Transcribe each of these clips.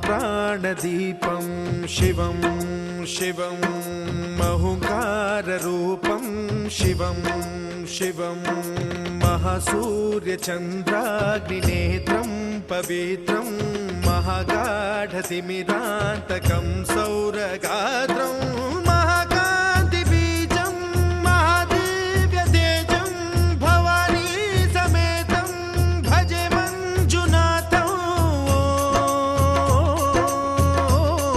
महाप्राणदीपं शिवं शिवं महुकाररूपं शिवं शिवं महासूर्यचन्द्राग्निनेत्रं पवित्रं महागाढतिमिरान्तकं सौरगात्रं महाकान्तिबीजं महादिव्यतेजं भवानी समेतं भजे मञ्जुनाथं।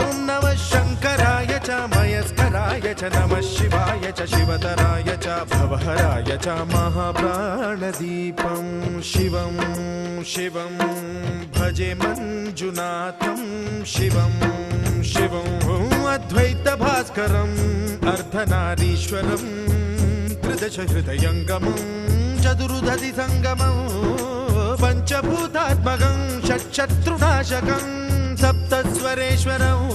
ॐ नमः शङ्कराय च मयस्कराय च नमः शिवाय च शिवतराय च भवहराय च महाप्राणदीपं शिवं शिवं भजे मञ्जुनाथं शिवं शिवं अद्वैतभास्करम् अर्धनारीश्वरं त्रिदशहृदयङ्गमं चतुर्दधिसङ्गमं पञ्चभूतात्मकं षट्शत्रुनाशकं सप्तस्वरेश्वरम्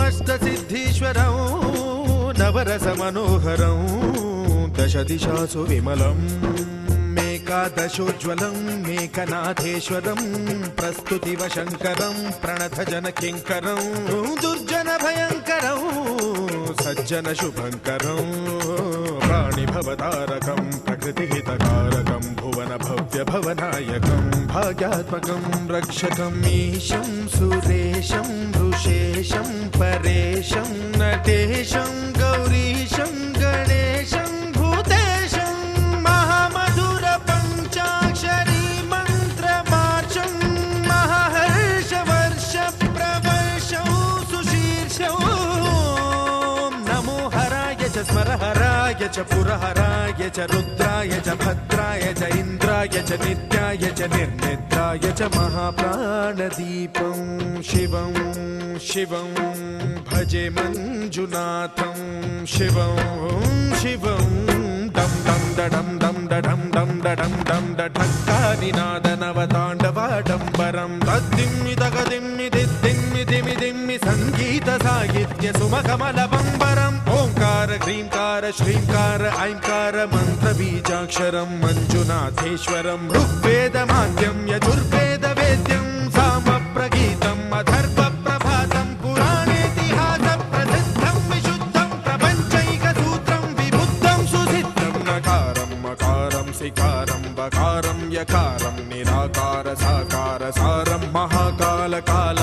अष्टसिद्धीश्वरं नवरसमनोहरं दशदिशासु विमलम् एकादशोज्ज्वलं मेकनाथेश्वरं प्रस्तुतिवशङ्करं प्रणतजनकिङ्करं दुर्जनभयङ्करं सज्जनशुभङ्करं प्राणिभवतारकं प्रकृतिहितकारकं भुवनभव्यभवनायकं भाग्यात्मकं रक्षकं ईशं सुरेशं ऋषेशं परेशं नटेशं गौरीशं गणेशं स्मरहराय च पुरहराय च रुद्राय च भद्राय च इन्द्राय च नित्याय च निर्निद्राय च महाप्राणदीपं शिवं शिवं भजे मञ्जुनाथं शिवं शिवं दं दं दडं दं डढं दं डढं दं डढक्कानिनादनवताण्डवाडम्बरं तद्दिम्मि तगदिम्मि दिद्दिम्मि दिमि दिम्मि सङ्गीतसाहित्य सुमकमलबम्बरम् ओंकार ह्रींकार श्रींकार ऐंकार मन्त्रबीजाक्षरं मञ्जुनाथेश्वरं ऋग्वेदमाद्यं यजुर्वेदवेद्यं सामप्रगीतम् अथर्वप्रभातं पुराणेतिहासप्रसिद्धं विशुद्धं प्रपञ्चैकसूत्रं विबुद्धं सुसिद्धं नकारं मकारं सिकारं बकारं यकारं निराकार साकार सारं महाकाल काल